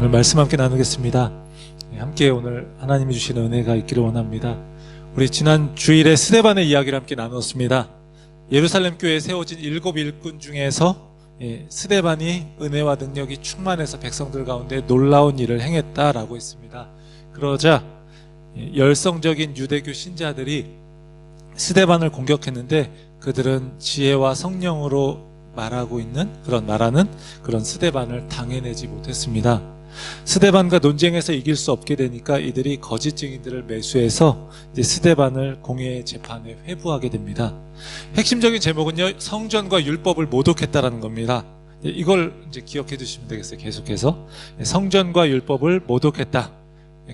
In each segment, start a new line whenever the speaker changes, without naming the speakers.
오늘 말씀 함께 나누겠습니다. 함께 오늘 하나님이 주시는 은혜가 있기를 원합니다. 우리 지난 주일에 스데반의 이야기를 함께 나누었습니다. 예루살렘 교회에 세워진 7 일꾼 중에서 스데반이 은혜와 능력이 충만해서 백성들 가운데 놀라운 일을 행했다라고 했습니다. 그러자 열성적인 유대교 신자들이 스데반을 공격했는데 그들은 지혜와 성령으로 말하는 그런 스데반을 당해내지 못했습니다. 스데반과 논쟁에서 이길 수 없게 되니까 이들이 거짓 증인들을 매수해서 이제 스데반을 공회 재판에 회부하게 됩니다. 핵심적인 제목은요, 성전과 율법을 모독했다라는 겁니다. 이걸 이제 기억해 두시면 되겠어요. 계속해서 성전과 율법을 모독했다.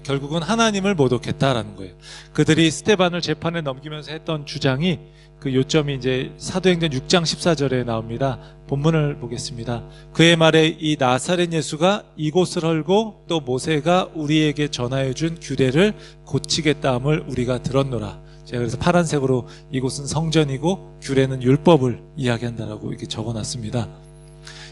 결국은 하나님을 모독했다라는 거예요. 그들이 스데반을 재판에 넘기면서 했던 주장이 그 요점이 이제 사도행전 6장 14절에 나옵니다. 본문을 보겠습니다. 그의 말에 이 나사렛 예수가 이곳을 헐고 또 모세가 우리에게 전하여 준 규례를 고치겠다 함을 우리가 들었노라. 제가 그래서 파란색으로 이곳은 성전이고 규례는 율법을 이야기한다라고 이렇게 적어놨습니다.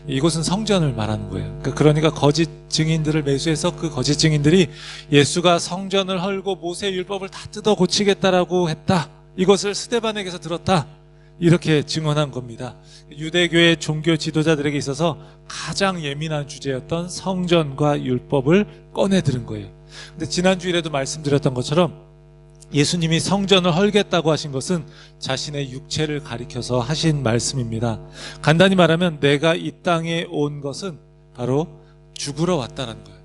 이곳은 성전을 말하는 거예요. 그러니까 거짓 증인들을 매수해서 그 거짓 증인들이 예수가 성전을 헐고 모세 율법을 다 뜯어 고치겠다라고 했다. 이것을 스데반에게서 들었다. 이렇게 증언한 겁니다. 유대교의 종교 지도자들에게 있어서 가장 예민한 주제였던 성전과 율법을 꺼내 들은 거예요. 근데 지난주일에도 말씀드렸던 것처럼 예수님이 성전을 헐겠다고 하신 것은 자신의 육체를 가리켜서 하신 말씀입니다. 간단히 말하면 내가 이 땅에 온 것은 바로 죽으러 왔다는 거예요.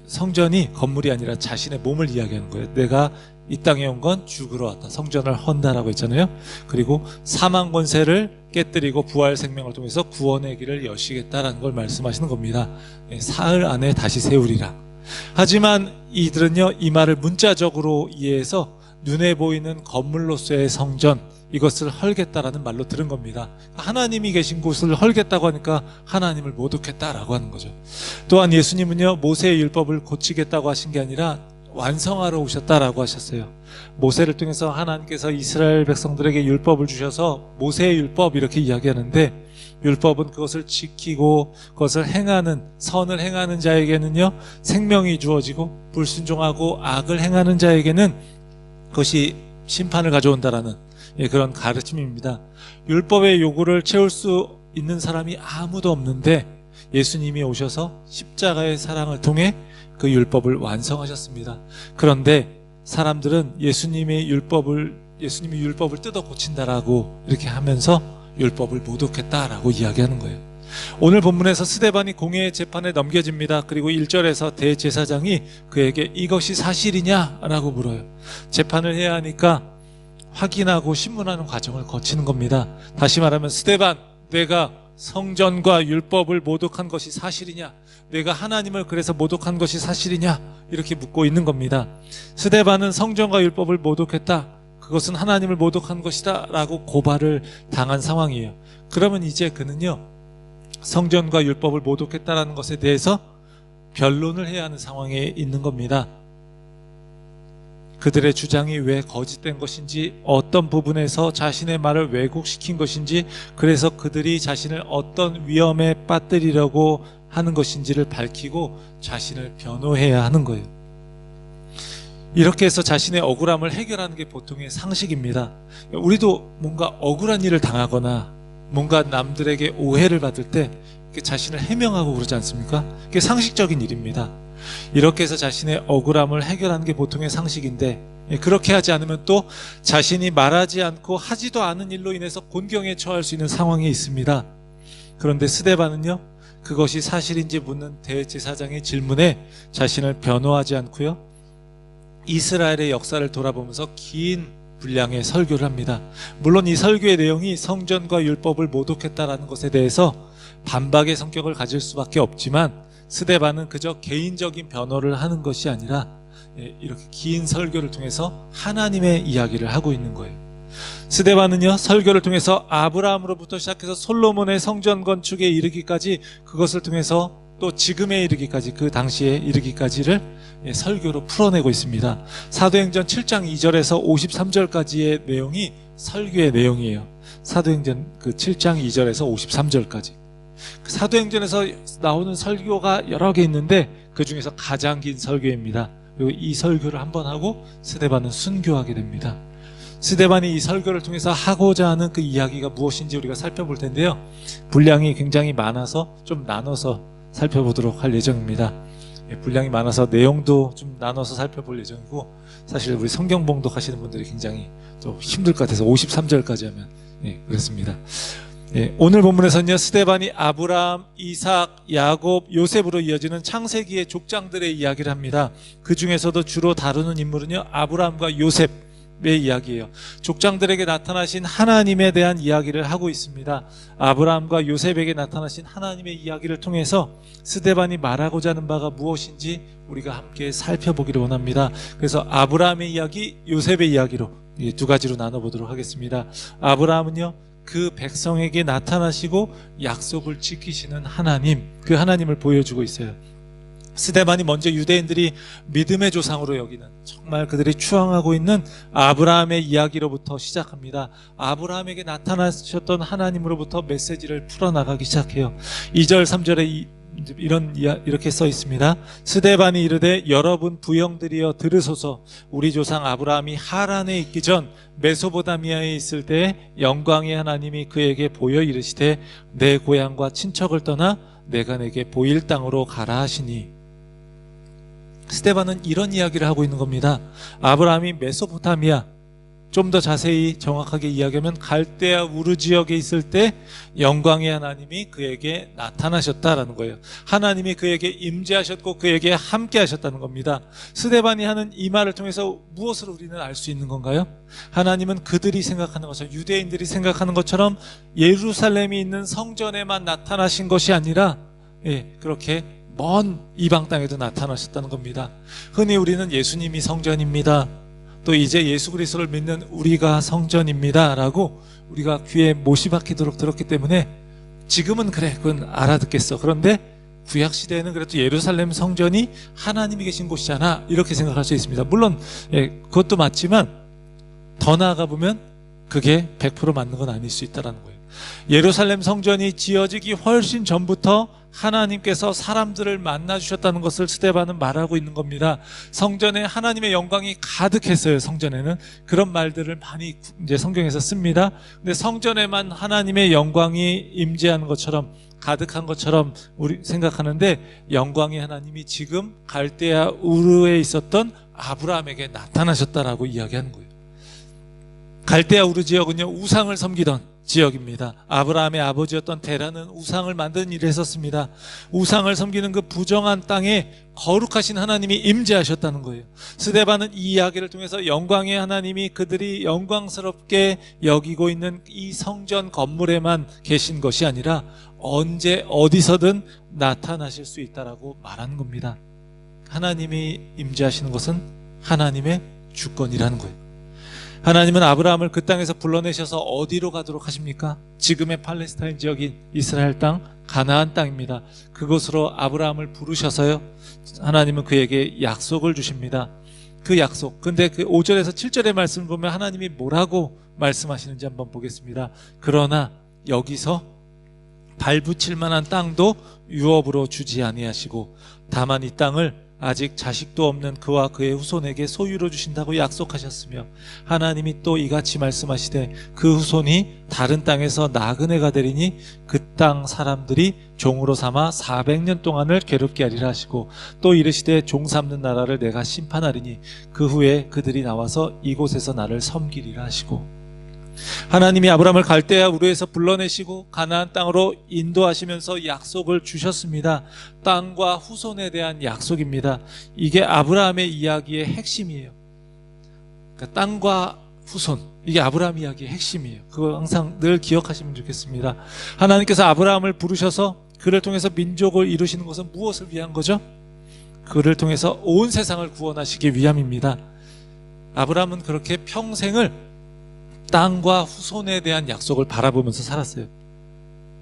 성전이 건물이 아니라 자신의 몸을 이야기하는 거예요. 내가 이 땅에 온 건 죽으러 왔다. 성전을 헌다라고 했잖아요. 그리고 사망 권세를 깨뜨리고 부활 생명을 통해서 구원의 길을 여시겠다라는 걸 말씀하시는 겁니다. 사흘 안에 다시 세우리라. 하지만 이들은요, 이 말을 문자적으로 이해해서 눈에 보이는 건물로서의 성전, 이것을 헐겠다라는 말로 들은 겁니다. 하나님이 계신 곳을 헐겠다고 하니까 하나님을 모독했다라고 하는 거죠. 또한 예수님은요, 모세의 율법을 고치겠다고 하신 게 아니라 완성하러 오셨다라고 하셨어요. 모세를 통해서 하나님께서 이스라엘 백성들에게 율법을 주셔서 모세의 율법 이렇게 이야기하는데, 율법은 그것을 지키고 그것을 행하는, 선을 행하는 자에게는요 생명이 주어지고, 불순종하고 악을 행하는 자에게는 그것이 심판을 가져온다라는 그런 가르침입니다. 율법의 요구를 채울 수 있는 사람이 아무도 없는데 예수님이 오셔서 십자가의 사랑을 통해 그 율법을 완성하셨습니다. 그런데 사람들은 예수님이 율법을 뜯어 고친다라고 이렇게 하면서 율법을 모독했다라고 이야기하는 거예요. 오늘 본문에서 스데반이 공회의 재판에 넘겨집니다. 그리고 1절에서 대제사장이 그에게 이것이 사실이냐라고 물어요. 재판을 해야 하니까 확인하고 신문하는 과정을 거치는 겁니다. 다시 말하면 스데반, 내가 성전과 율법을 모독한 것이 사실이냐? 내가 하나님을 그래서 모독한 것이 사실이냐? 이렇게 묻고 있는 겁니다. 스데반은 성전과 율법을 모독했다. 그것은 하나님을 모독한 것이다 라고 고발을 당한 상황이에요. 그러면 이제 그는요, 성전과 율법을 모독했다라는 것에 대해서 변론을 해야 하는 상황에 있는 겁니다. 그들의 주장이 왜 거짓된 것인지, 어떤 부분에서 자신의 말을 왜곡시킨 것인지, 그래서 그들이 자신을 어떤 위험에 빠뜨리려고 하는 것인지를 밝히고 자신을 변호해야 하는 거예요. 이렇게 해서 자신의 억울함을 해결하는 게 보통의 상식입니다. 우리도 뭔가 억울한 일을 당하거나 뭔가 남들에게 오해를 받을 때 자신을 해명하고 그러지 않습니까? 그게 상식적인 일입니다. 이렇게 해서 자신의 억울함을 해결하는 게 보통의 상식인데, 그렇게 하지 않으면 또 자신이 말하지 않고 하지도 않은 일로 인해서 곤경에 처할 수 있는 상황이 있습니다. 그런데 스데반은요, 그것이 사실인지 묻는 대제사장의 질문에 자신을 변호하지 않고요, 이스라엘의 역사를 돌아보면서 긴 분량의 설교를 합니다. 물론 이 설교의 내용이 성전과 율법을 모독했다라는 것에 대해서 반박의 성격을 가질 수밖에 없지만, 스데반은 그저 개인적인 변호를 하는 것이 아니라 이렇게 긴 설교를 통해서 하나님의 이야기를 하고 있는 거예요. 스데반은요, 설교를 통해서 아브라함으로부터 시작해서 솔로몬의 성전 건축에 이르기까지, 그것을 통해서 또 지금에 이르기까지, 그 당시에 이르기까지를 설교로 풀어내고 있습니다. 사도행전 7장 2절에서 53절까지의 내용이 설교의 내용이에요. 사도행전 그 7장 2절에서 53절까지. 그 사도행전에서 나오는 설교가 여러 개 있는데 그 중에서 가장 긴 설교입니다. 그리고 이 설교를 한번 하고 스데반은 순교하게 됩니다. 스데반이 이 설교를 통해서 하고자 하는 그 이야기가 무엇인지 우리가 살펴볼 텐데요. 분량이 굉장히 많아서 좀 나눠서 살펴보도록 할 예정입니다. 분량이 많아서 내용도 좀 나눠서 살펴볼 예정이고, 사실 우리 성경 봉독하시는 분들이 굉장히 또 힘들 것 같아서 53절까지 하면 그렇습니다. 오늘 본문에서는요, 스데반이 아브라함, 이삭, 야곱, 요셉으로 이어지는 창세기의 족장들의 이야기를 합니다. 그 중에서도 주로 다루는 인물은요, 아브라함과 요셉의 이야기예요. 족장들에게 나타나신 하나님에 대한 이야기를 하고 있습니다. 아브라함과 요셉에게 나타나신 하나님의 이야기를 통해서 스데반이 말하고자 하는 바가 무엇인지 우리가 함께 살펴보기를 원합니다. 그래서 아브라함의 이야기, 요셉의 이야기로 두 가지로 나눠보도록 하겠습니다. 아브라함은요, 그 백성에게 나타나시고 약속을 지키시는 하나님, 그 하나님을 보여주고 있어요. 스데반이 먼저 유대인들이 믿음의 조상으로 여기는, 정말 그들이 추앙하고 있는 아브라함의 이야기로부터 시작합니다. 아브라함에게 나타나셨던 하나님으로부터 메시지를 풀어나가기 시작해요. 2절 3절에 이렇게 써 있습니다. 스데반이 이르되 여러분 부형들이여 들으소서. 우리 조상 아브라함이 하란에 있기 전 메소보다미아에 있을 때 영광의 하나님이 그에게 보여 이르시되 내 고향과 친척을 떠나 내가 내게 보일 땅으로 가라 하시니. 스데반은 이런 이야기를 하고 있는 겁니다. 아브라함이 메소포타미아, 좀 더 자세히 정확하게 이야기하면 갈대아 우르 지역에 있을 때 영광의 하나님이 그에게 나타나셨다라는 거예요. 하나님이 그에게 임재하셨고 그에게 함께 하셨다는 겁니다. 스데반이 하는 이 말을 통해서 무엇을 우리는 알 수 있는 건가요? 하나님은 그들이 생각하는 것처럼, 유대인들이 생각하는 것처럼 예루살렘이 있는 성전에만 나타나신 것이 아니라 그렇게 먼 이방 땅에도 나타나셨다는 겁니다. 흔히 우리는 예수님이 성전입니다, 또 이제 예수 그리스도를 믿는 우리가 성전입니다 라고 우리가 귀에 못이 박히도록 들었기 때문에 지금은 그래, 그건 알아듣겠어. 그런데 구약시대에는 그래도 예루살렘 성전이 하나님이 계신 곳이잖아, 이렇게 생각할 수 있습니다. 물론 그것도 맞지만 더 나아가 보면 그게 100% 맞는 건 아닐 수 있다는 거예요. 예루살렘 성전이 지어지기 훨씬 전부터 하나님께서 사람들을 만나주셨다는 것을 스데반은 말하고 있는 겁니다. 성전에 하나님의 영광이 가득했어요. 성전에는 그런 말들을 많이 이제 성경에서 씁니다. 근데 성전에만 하나님의 영광이 임재하는 것처럼, 가득한 것처럼 우리 생각하는데, 영광의 하나님이 지금 갈대아 우르에 있었던 아브라함에게 나타나셨다라고 이야기하는 거예요. 갈대아 우르 지역은요, 우상을 섬기던 지역입니다. 아브라함의 아버지였던 데라는 우상을 만드는 일을 했었습니다. 우상을 섬기는 그 부정한 땅에 거룩하신 하나님이 임재하셨다는 거예요. 스데반은 이 이야기를 통해서 영광의 하나님이 그들이 영광스럽게 여기고 있는 이 성전 건물에만 계신 것이 아니라 언제 어디서든 나타나실 수 있다라고 말하는 겁니다. 하나님이 임재하시는 것은 하나님의 주권이라는 거예요. 하나님은 아브라함을 그 땅에서 불러내셔서 어디로 가도록 하십니까? 지금의 팔레스타인 지역인 이스라엘 땅, 가나안 땅입니다. 그곳으로 아브라함을 부르셔서요, 하나님은 그에게 약속을 주십니다. 그 약속, 근데 그 5절에서 7절의 말씀을 보면 하나님이 뭐라고 말씀하시는지 한번 보겠습니다. 그러나 여기서 발붙일 만한 땅도 유업으로 주지 아니하시고 다만 이 땅을 아직 자식도 없는 그와 그의 후손에게 소유로 주신다고 약속하셨으며, 하나님이 또 이같이 말씀하시되 그 후손이 다른 땅에서 나그네가 되리니 그 땅 사람들이 종으로 삼아 400년 동안을 괴롭게 하리라 하시고, 또 이르시되 종 삼는 나라를 내가 심판하리니 그 후에 그들이 나와서 이곳에서 나를 섬기리라 하시고. 하나님이 아브라함을 갈대아 우르에서 불러내시고 가나안 땅으로 인도하시면서 약속을 주셨습니다. 땅과 후손에 대한 약속입니다. 이게 아브라함의 이야기의 핵심이에요. 그러니까 땅과 후손, 이게 아브라함 이야기의 핵심이에요. 그거 항상 늘 기억하시면 좋겠습니다. 하나님께서 아브라함을 부르셔서 그를 통해서 민족을 이루시는 것은 무엇을 위한 거죠? 그를 통해서 온 세상을 구원하시기 위함입니다. 아브라함은 그렇게 평생을 땅과 후손에 대한 약속을 바라보면서 살았어요.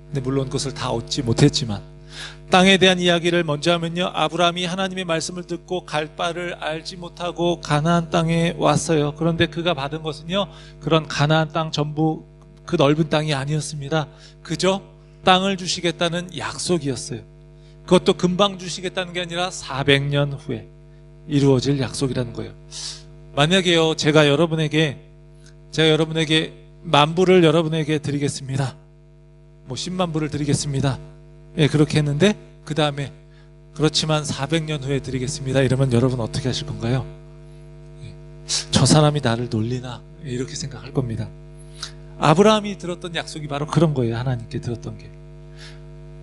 근데 물론 그것을 다 얻지 못했지만, 땅에 대한 이야기를 먼저 하면요, 아브라함이 하나님의 말씀을 듣고 갈 바를 알지 못하고 가나안 땅에 왔어요. 그런데 그가 받은 것은요, 그런 가나안 땅 전부 그 넓은 땅이 아니었습니다. 그저 땅을 주시겠다는 약속이었어요. 그것도 금방 주시겠다는 게 아니라 400년 후에 이루어질 약속이라는 거예요. 만약에요, 제가 여러분에게 만불을 여러분에게 드리겠습니다. 뭐 10만 불을 드리겠습니다. 예, 그렇게 했는데 그 다음에 그렇지만 400년 후에 드리겠습니다. 이러면 여러분 어떻게 하실 건가요? 예, 저 사람이 나를 놀리나? 예, 이렇게 생각할 겁니다. 아브라함이 들었던 약속이 바로 그런 거예요. 하나님께 들었던 게.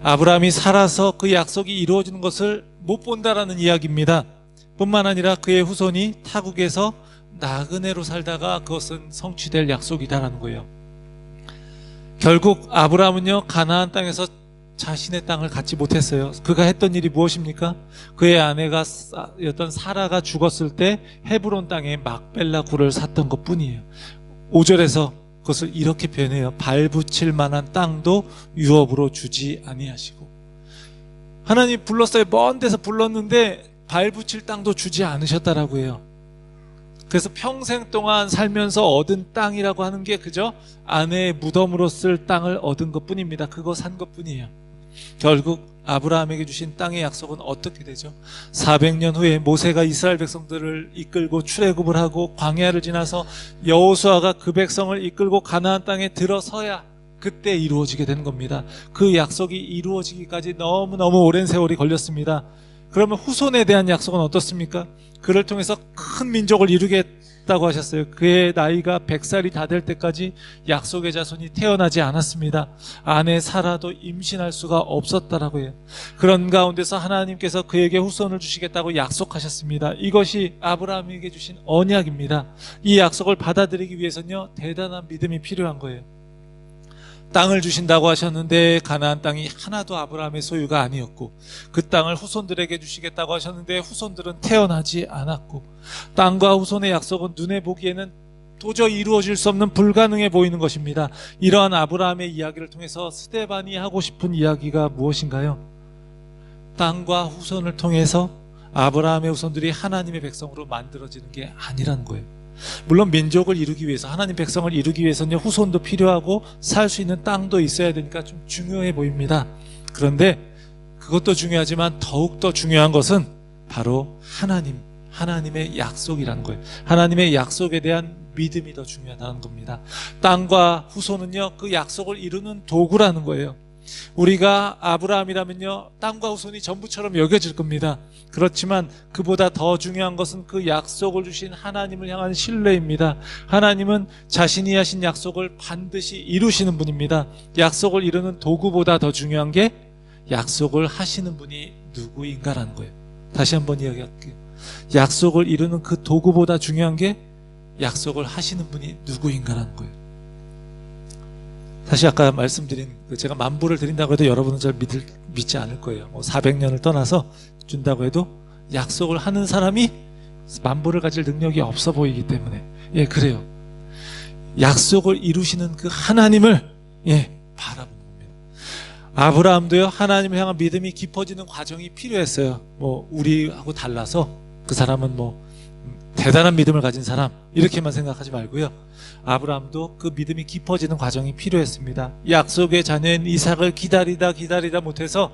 아브라함이 살아서 그 약속이 이루어지는 것을 못 본다라는 이야기입니다. 뿐만 아니라 그의 후손이 타국에서 나그네로 살다가 그것은 성취될 약속이다라는 거예요. 결국 아브라함은요, 가나안 땅에서 자신의 땅을 갖지 못했어요. 그가 했던 일이 무엇입니까? 그의 아내였던 사라가 죽었을 때 헤브론 땅에 막벨라 굴을 샀던 것 뿐이에요. 5절에서 그것을 이렇게 표현해요. 발붙일 만한 땅도 유업으로 주지 아니하시고. 하나님 불렀어요. 먼 데서 불렀는데 발붙일 땅도 주지 않으셨다라고 해요. 그래서 평생 동안 살면서 얻은 땅이라고 하는 게 그저 아내의 무덤으로 쓸 땅을 얻은 것 뿐입니다. 그거 산 것 뿐이에요. 결국 아브라함에게 주신 땅의 약속은 어떻게 되죠? 400년 후에 모세가 이스라엘 백성들을 이끌고 출애굽을 하고 광야를 지나서 여호수아가 그 백성을 이끌고 가나안 땅에 들어서야 그때 이루어지게 되는 겁니다. 그 약속이 이루어지기까지 너무너무 오랜 세월이 걸렸습니다. 그러면 후손에 대한 약속은 어떻습니까? 그를 통해서 큰 민족을 이루겠다고 하셨어요. 그의 나이가 100살이 다 될 때까지 약속의 자손이 태어나지 않았습니다. 아내 사라도 임신할 수가 없었다라고 해요. 그런 가운데서 하나님께서 그에게 후손을 주시겠다고 약속하셨습니다. 이것이 아브라함에게 주신 언약입니다. 이 약속을 받아들이기 위해서는요, 대단한 믿음이 필요한 거예요. 땅을 주신다고 하셨는데 가나안 땅이 하나도 아브라함의 소유가 아니었고, 그 땅을 후손들에게 주시겠다고 하셨는데 후손들은 태어나지 않았고, 땅과 후손의 약속은 눈에 보기에는 도저히 이루어질 수 없는 불가능해 보이는 것입니다. 이러한 아브라함의 이야기를 통해서 스데반이 하고 싶은 이야기가 무엇인가요? 땅과 후손을 통해서 아브라함의 후손들이 하나님의 백성으로 만들어지는 게 아니라는 거예요. 물론 민족을 이루기 위해서, 하나님 백성을 이루기 위해서는 후손도 필요하고 살 수 있는 땅도 있어야 되니까 좀 중요해 보입니다. 그런데 그것도 중요하지만 더욱더 중요한 것은 바로 하나님의 약속이라는 거예요. 하나님의 약속에 대한 믿음이 더 중요하다는 겁니다. 땅과 후손은요, 그 약속을 이루는 도구라는 거예요. 우리가 아브라함이라면요, 땅과 후손이 전부처럼 여겨질 겁니다. 그렇지만 그보다 더 중요한 것은 그 약속을 주신 하나님을 향한 신뢰입니다. 하나님은 자신이 하신 약속을 반드시 이루시는 분입니다. 약속을 이루는 도구보다 더 중요한 게 약속을 하시는 분이 누구인가라는 거예요. 다시 한번 이야기할게요. 약속을 이루는 그 도구보다 중요한 게 약속을 하시는 분이 누구인가라는 거예요. 사실 아까 말씀드린, 제가 만불을 드린다고 해도 여러분은 잘 믿지 않을 거예요. 400년을 떠나서 준다고 해도 약속을 하는 사람이 만불을 가질 능력이 없어 보이기 때문에, 예, 그래요. 약속을 이루시는 그 하나님을, 예, 바라보는 겁니다. 아브라함도요, 하나님을 향한 믿음이 깊어지는 과정이 필요했어요. 우리하고 달라서 그 사람은 대단한 믿음을 가진 사람, 이렇게만 생각하지 말고요. 아브라함도 그 믿음이 깊어지는 과정이 필요했습니다. 약속의 자녀인 이삭을 기다리다 못해서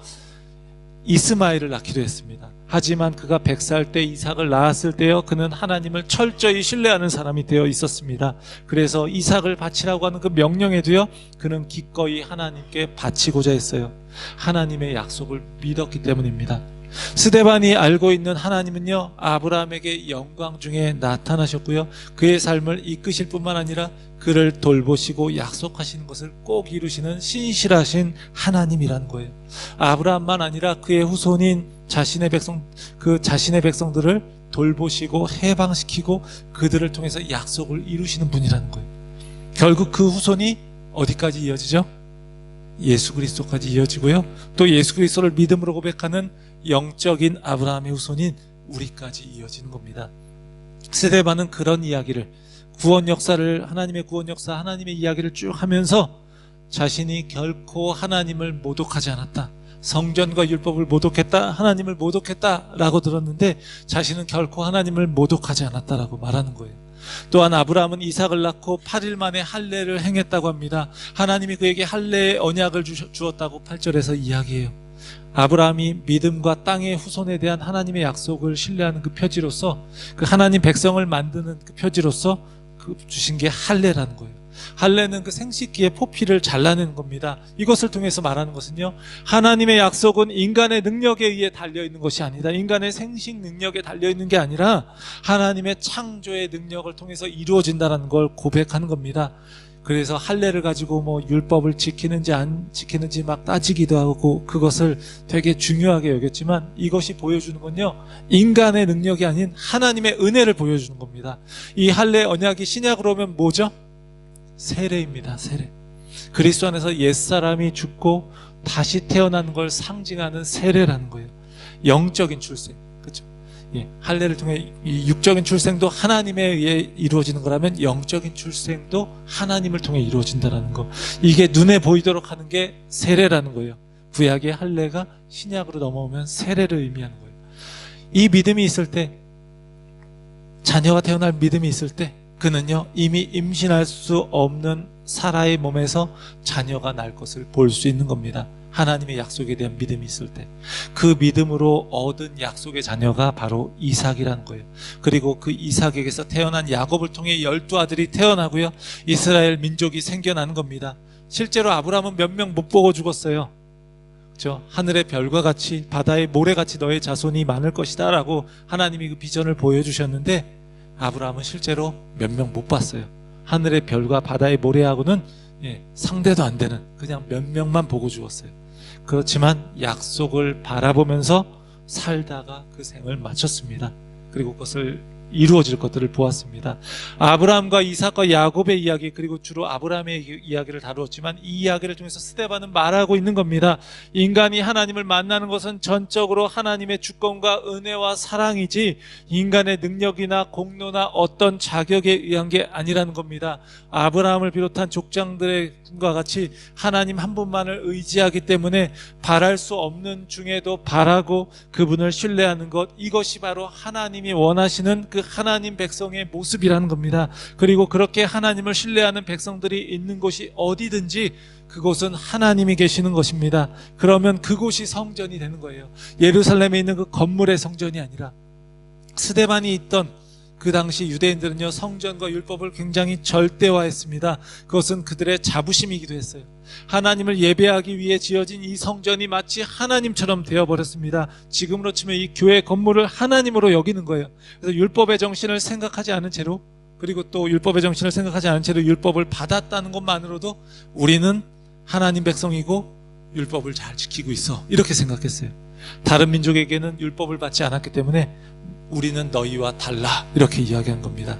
이스마엘을 낳기로 했습니다. 하지만 그가 100살 때 이삭을 낳았을 때요, 그는 하나님을 철저히 신뢰하는 사람이 되어 있었습니다. 그래서 이삭을 바치라고 하는 그 명령에도요, 그는 기꺼이 하나님께 바치고자 했어요. 하나님의 약속을 믿었기 때문입니다. 스데반이 알고 있는 하나님은요, 아브라함에게 영광 중에 나타나셨고요, 그의 삶을 이끄실 뿐만 아니라 그를 돌보시고 약속하시는 것을 꼭 이루시는 신실하신 하나님이라는 거예요. 아브라함만 아니라 그의 후손인 자신의 백성들을 돌보시고 해방시키고 그들을 통해서 약속을 이루시는 분이라는 거예요. 결국 그 후손이 어디까지 이어지죠? 예수 그리스도까지 이어지고요, 또 예수 그리스도를 믿음으로 고백하는 영적인 아브라함의 후손인 우리까지 이어지는 겁니다. 스데반은 그런 이야기를, 구원 역사를, 하나님의 구원 역사, 하나님의 이야기를 쭉 하면서 자신이 결코 하나님을 모독하지 않았다, 성전과 율법을 모독했다, 하나님을 모독했다라고 들었는데 자신은 결코 하나님을 모독하지 않았다라고 말하는 거예요. 또한 아브라함은 이삭을 낳고 8일 만에 할례를 행했다고 합니다. 하나님이 그에게 할례의 언약을 주었다고 8절에서 이야기해요. 아브라함이 믿음과 땅의 후손에 대한 하나님의 약속을 신뢰하는 그 표지로서, 그 하나님 백성을 만드는 그 표지로서 그 주신 게 할례라는 거예요. 할례는 그 생식기의 포피를 잘라내는 겁니다. 이것을 통해서 말하는 것은요, 하나님의 약속은 인간의 능력에 의해 달려있는 것이 아니다. 인간의 생식 능력에 달려있는 게 아니라 하나님의 창조의 능력을 통해서 이루어진다는 걸 고백하는 겁니다. 그래서 할례를 가지고 뭐 율법을 지키는지 안 지키는지 막 따지기도 하고 그것을 되게 중요하게 여겼지만, 이것이 보여주는 건요, 인간의 능력이 아닌 하나님의 은혜를 보여주는 겁니다. 이 할례 언약이 신약으로 오면 뭐죠? 세례입니다. 세례. 그리스도 안에서 옛사람이 죽고 다시 태어나는 걸 상징하는 세례라는 거예요. 영적인 출생. 그렇죠? 예, 할례를 통해 이 육적인 출생도 하나님에 의해 이루어지는 거라면 영적인 출생도 하나님을 통해 이루어진다는 거. 이게 눈에 보이도록 하는 게 세례라는 거예요. 구약의 할례가 신약으로 넘어오면 세례를 의미하는 거예요. 이 믿음이 있을 때, 자녀가 태어날 믿음이 있을 때, 그는요 이미 임신할 수 없는 사라의 몸에서 자녀가 날 것을 볼 수 있는 겁니다. 하나님의 약속에 대한 믿음이 있을 때, 그 믿음으로 얻은 약속의 자녀가 바로 이삭이라는 거예요. 그리고 그 이삭에게서 태어난 야곱을 통해 12아들이 태어나고요, 이스라엘 민족이 생겨나는 겁니다. 실제로 아브라함은 몇 명 못 보고 죽었어요. 그렇죠? 하늘의 별과 같이 바다의 모래같이 너의 자손이 많을 것이다 라고 하나님이 그 비전을 보여주셨는데, 아브라함은 실제로 몇 명 못 봤어요. 하늘의 별과 바다의 모래하고는 상대도 안 되는 그냥 몇 명만 보고 죽었어요. 그렇지만 약속을 바라보면서 살다가 그 생을 마쳤습니다. 그리고 그것을 이루어질 것들을 보았습니다. 아브라함과 이삭과 야곱의 이야기, 그리고 주로 아브라함의 이야기를 다루었지만, 이 이야기를 통해서 스데반은 말하고 있는 겁니다. 인간이 하나님을 만나는 것은 전적으로 하나님의 주권과 은혜와 사랑이지 인간의 능력이나 공로나 어떤 자격에 의한 게 아니라는 겁니다. 아브라함을 비롯한 족장들의 과 같이 하나님 한 분만을 의지하기 때문에 바랄 수 없는 중에도 바라고 그분을 신뢰하는 것, 이것이 바로 하나님이 원하시는 그 하나님 백성의 모습이라는 겁니다. 그리고 그렇게 하나님을 신뢰하는 백성들이 있는 곳이 어디든지 그곳은 하나님이 계시는 것입니다. 그러면 그곳이 성전이 되는 거예요. 예루살렘에 있는 그 건물의 성전이 아니라, 스데반이 있던 그 당시 유대인들은요, 성전과 율법을 굉장히 절대화했습니다. 그것은 그들의 자부심이기도 했어요. 하나님을 예배하기 위해 지어진 이 성전이 마치 하나님처럼 되어버렸습니다. 지금으로 치면 이 교회 건물을 하나님으로 여기는 거예요. 그래서 율법의 정신을 생각하지 않은 채로, 그리고 또 율법의 정신을 생각하지 않은 채로 율법을 받았다는 것만으로도 우리는 하나님 백성이고 율법을 잘 지키고 있어, 이렇게 생각했어요. 다른 민족에게는 율법을 받지 않았기 때문에 우리는 너희와 달라, 이렇게 이야기한 겁니다.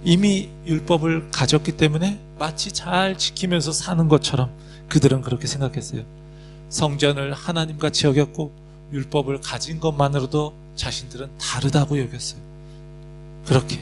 이미 율법을 가졌기 때문에 마치 잘 지키면서 사는 것처럼 그들은 그렇게 생각했어요. 성전을 하나님같이 여겼고 율법을 가진 것만으로도 자신들은 다르다고 여겼어요. 그렇게.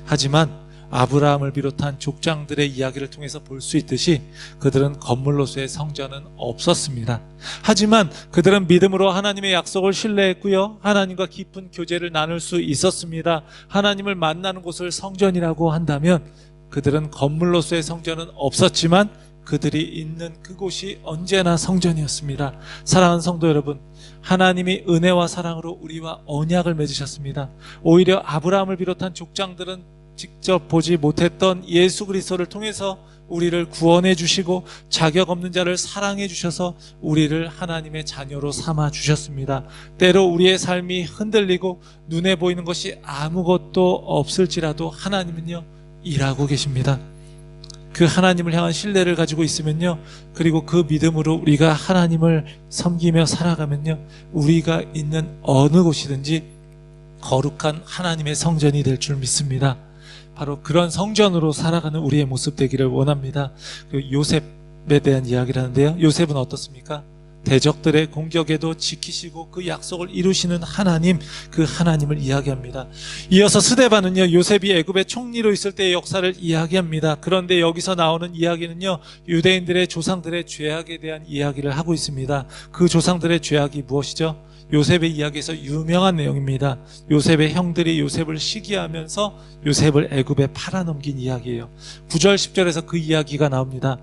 하지만 아브라함을 비롯한 족장들의 이야기를 통해서 볼 수 있듯이 그들은 건물로서의 성전은 없었습니다. 하지만 그들은 믿음으로 하나님의 약속을 신뢰했고요, 하나님과 깊은 교제를 나눌 수 있었습니다. 하나님을 만나는 곳을 성전이라고 한다면, 그들은 건물로서의 성전은 없었지만 그들이 있는 그곳이 언제나 성전이었습니다. 사랑하는 성도 여러분, 하나님이 은혜와 사랑으로 우리와 언약을 맺으셨습니다. 오히려 아브라함을 비롯한 족장들은 직접 보지 못했던 예수 그리스도를 통해서 우리를 구원해 주시고 자격 없는 자를 사랑해 주셔서 우리를 하나님의 자녀로 삼아 주셨습니다. 때로 우리의 삶이 흔들리고 눈에 보이는 것이 아무것도 없을지라도 하나님은요, 일하고 계십니다. 그 하나님을 향한 신뢰를 가지고 있으면요, 그리고 그 믿음으로 우리가 하나님을 섬기며 살아가면요, 우리가 있는 어느 곳이든지 거룩한 하나님의 성전이 될 줄 믿습니다. 바로 그런 성전으로 살아가는 우리의 모습 되기를 원합니다. 요셉에 대한 이야기를 하는데요, 요셉은 어떻습니까? 대적들의 공격에도 지키시고 그 약속을 이루시는 하나님, 그 하나님을 이야기합니다. 이어서 스데반은요, 요셉이 애굽의 총리로 있을 때의 역사를 이야기합니다. 그런데 여기서 나오는 이야기는요, 유대인들의 조상들의 죄악에 대한 이야기를 하고 있습니다. 그 조상들의 죄악이 무엇이죠? 요셉의 이야기에서 유명한 내용입니다. 요셉의 형들이 요셉을 시기하면서 요셉을 애굽에 팔아넘긴 이야기예요. 9절 10절에서 그 이야기가 나옵니다.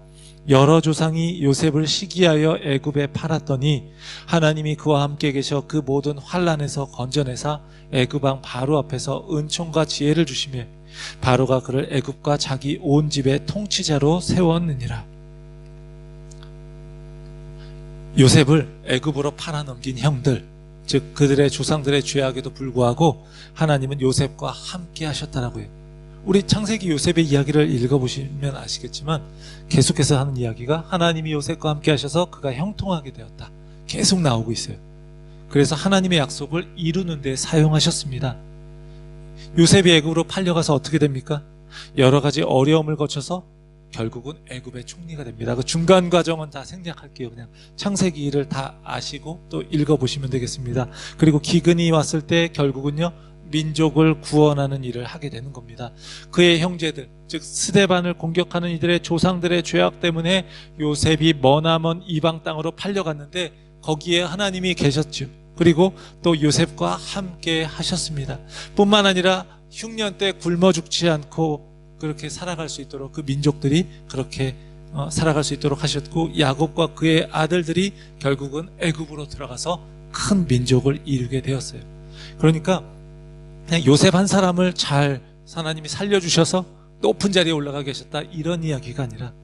여러 조상이 요셉을 시기하여 애굽에 팔았더니 하나님이 그와 함께 계셔 그 모든 환난에서 건져내사 애굽 왕 바로 앞에서 은총과 지혜를 주시며 바로가 그를 애굽과 자기 온 집의 통치자로 세웠느니라. 요셉을 애굽으로 팔아넘긴 형들, 즉 그들의 조상들의 죄악에도 불구하고 하나님은 요셉과 함께 하셨다라고 해요. 우리 창세기 요셉의 이야기를 읽어보시면 아시겠지만 계속해서 하는 이야기가 하나님이 요셉과 함께 하셔서 그가 형통하게 되었다, 계속 나오고 있어요. 그래서 하나님의 약속을 이루는 데 사용하셨습니다. 요셉이 애굽으로 팔려가서 어떻게 됩니까? 여러 가지 어려움을 거쳐서 결국은 애굽의 총리가 됩니다. 그 중간 과정은 다 생략할게요. 그냥 창세기를 다 아시고 또 읽어보시면 되겠습니다. 그리고 기근이 왔을 때 결국은요, 민족을 구원하는 일을 하게 되는 겁니다. 그의 형제들, 즉 스데반을 공격하는 이들의 조상들의 죄악 때문에 요셉이 머나먼 이방 땅으로 팔려갔는데 거기에 하나님이 계셨죠. 그리고 또 요셉과 함께 하셨습니다. 뿐만 아니라 흉년 때 굶어 죽지 않고 그렇게 살아갈 수 있도록 그 민족들이 그렇게 살아갈 수 있도록 하셨고, 야곱과 그의 아들들이 결국은 애굽으로 들어가서 큰 민족을 이루게 되었어요. 그러니까 그냥 요셉 한 사람을 잘 하나님이 살려주셔서 높은 자리에 올라가 계셨다, 이런 이야기가 아니라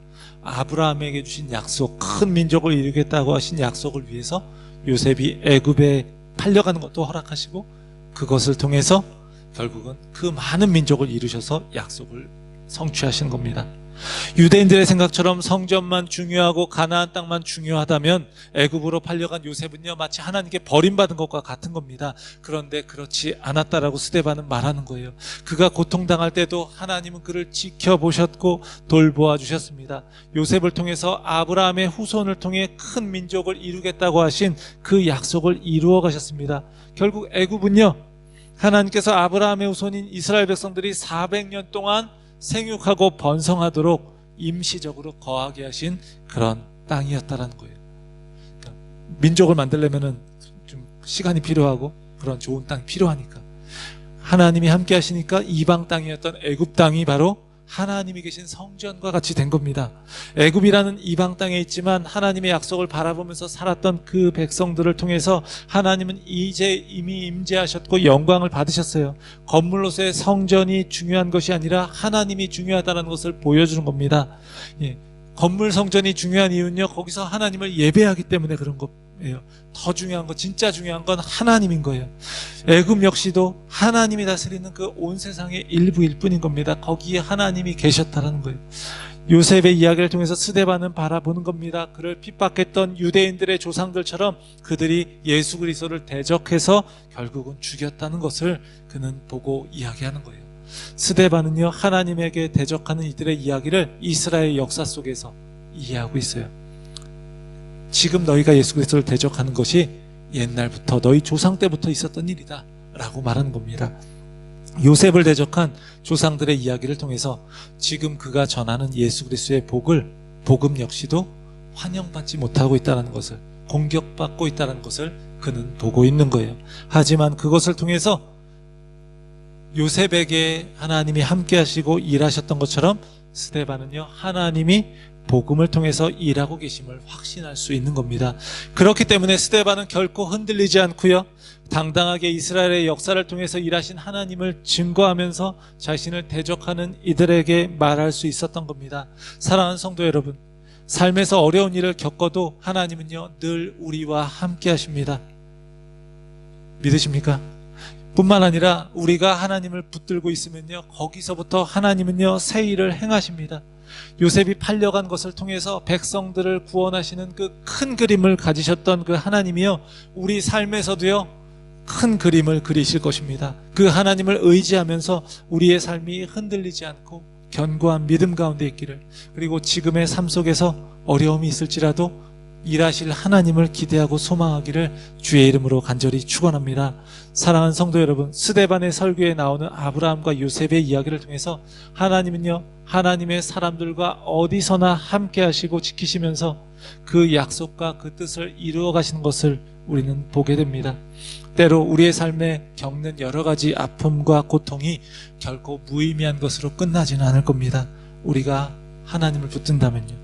아브라함에게 주신 약속, 큰 민족을 이루겠다고 하신 약속을 위해서 요셉이 애굽에 팔려가는 것도 허락하시고 그것을 통해서 결국은 그 많은 민족을 이루셔서 약속을 성취하신 겁니다. 유대인들의 생각처럼 성전만 중요하고 가나안 땅만 중요하다면 애굽으로 팔려간 요셉은요, 마치 하나님께 버림받은 것과 같은 겁니다. 그런데 그렇지 않았다라고 스데반은 말하는 거예요. 그가 고통당할 때도 하나님은 그를 지켜보셨고 돌보아 주셨습니다. 요셉을 통해서 아브라함의 후손을 통해 큰 민족을 이루겠다고 하신 그 약속을 이루어 가셨습니다. 결국 애굽은요, 하나님께서 아브라함의 후손인 이스라엘 백성들이 400년 동안 생육하고 번성하도록 임시적으로 거하게 하신 그런 땅이었다라는 거예요. 그러니까 민족을 만들려면은 좀 시간이 필요하고 그런 좋은 땅이 필요하니까 하나님이 함께 하시니까 이방 땅이었던 애굽 땅이 바로 하나님이 계신 성전과 같이 된 겁니다. 애굽이라는 이방 땅에 있지만 하나님의 약속을 바라보면서 살았던 그 백성들을 통해서 하나님은 이제 이미 임재하셨고 영광을 받으셨어요. 건물로서의 성전이 중요한 것이 아니라 하나님이 중요하다는 것을 보여주는 겁니다. 예, 건물 성전이 중요한 이유는요, 거기서 하나님을 예배하기 때문에 그런 거예요. 더 중요한 거, 진짜 중요한 건 하나님인 거예요. 애굽 역시도 하나님이 다스리는 그 온 세상의 일부일 뿐인 겁니다. 거기에 하나님이 계셨다는 거예요. 요셉의 이야기를 통해서 스데반은 바라보는 겁니다. 그를 핍박했던 유대인들의 조상들처럼 그들이 예수 그리스도를 대적해서 결국은 죽였다는 것을 그는 보고 이야기하는 거예요. 스데반은요, 하나님에게 대적하는 이들의 이야기를 이스라엘 역사 속에서 이해하고 있어요. 지금 너희가 예수 그리스도를 대적하는 것이 옛날부터 너희 조상 때부터 있었던 일이다 라고 말하는 겁니다. 요셉을 대적한 조상들의 이야기를 통해서 지금 그가 전하는 예수 그리스도의 복음 역시도 환영받지 못하고 있다는 것을, 공격받고 있다는 것을 그는 보고 있는 거예요. 하지만 그것을 통해서 요셉에게 하나님이 함께 하시고 일하셨던 것처럼 스데반은요, 하나님이 복음을 통해서 일하고 계심을 확신할 수 있는 겁니다. 그렇기 때문에 스데반은 결코 흔들리지 않고요, 당당하게 이스라엘의 역사를 통해서 일하신 하나님을 증거하면서 자신을 대적하는 이들에게 말할 수 있었던 겁니다. 사랑하는 성도 여러분, 삶에서 어려운 일을 겪어도 하나님은요, 늘 우리와 함께 하십니다. 믿으십니까? 뿐만 아니라 우리가 하나님을 붙들고 있으면요, 거기서부터 하나님은요, 새 일을 행하십니다. 요셉이 팔려간 것을 통해서 백성들을 구원하시는 그 큰 그림을 가지셨던 그 하나님이요, 우리 삶에서도요, 큰 그림을 그리실 것입니다. 그 하나님을 의지하면서 우리의 삶이 흔들리지 않고 견고한 믿음 가운데 있기를, 그리고 지금의 삶 속에서 어려움이 있을지라도 일하실 하나님을 기대하고 소망하기를 주의 이름으로 간절히 축원합니다. 사랑하는 성도 여러분, 스데반의 설교에 나오는 아브라함과 요셉의 이야기를 통해서 하나님은요, 하나님의 사람들과 어디서나 함께 하시고 지키시면서 그 약속과 그 뜻을 이루어 가시는 것을 우리는 보게 됩니다. 때로 우리의 삶에 겪는 여러 가지 아픔과 고통이 결코 무의미한 것으로 끝나지는 않을 겁니다. 우리가 하나님을 붙든다면요.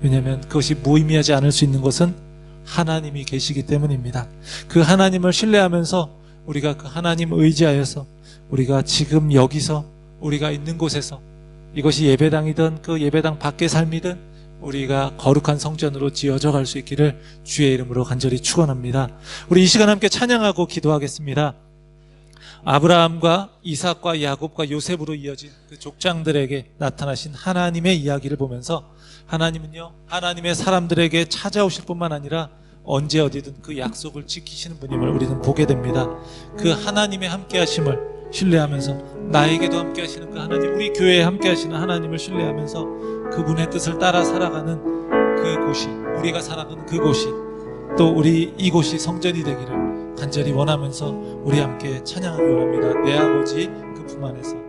왜냐하면 그것이 무의미하지 않을 수 있는 것은 하나님이 계시기 때문입니다. 그 하나님을 신뢰하면서 우리가 그 하나님을 의지하여서 우리가 지금 여기서 우리가 있는 곳에서 이것이 예배당이든 그 예배당 밖의 삶이든 우리가 거룩한 성전으로 지어져 갈 수 있기를 주의 이름으로 간절히 축원합니다. 우리 이 시간 함께 찬양하고 기도하겠습니다. 아브라함과 이삭과 야곱과 요셉으로 이어진 그 족장들에게 나타나신 하나님의 이야기를 보면서 하나님은요, 하나님의 사람들에게 찾아오실 뿐만 아니라 언제 어디든 그 약속을 지키시는 분임을 우리는 보게 됩니다. 그 하나님의 함께 하심을 신뢰하면서 나에게도 함께 하시는 그 하나님, 우리 교회에 함께 하시는 하나님을 신뢰하면서 그분의 뜻을 따라 살아가는 그곳이, 우리가 살아가는 그곳이, 또 우리 이곳이 성전이 되기를 간절히 원하면서 우리 함께 찬양하기 원합니다. 내 아버지 그 품 안에서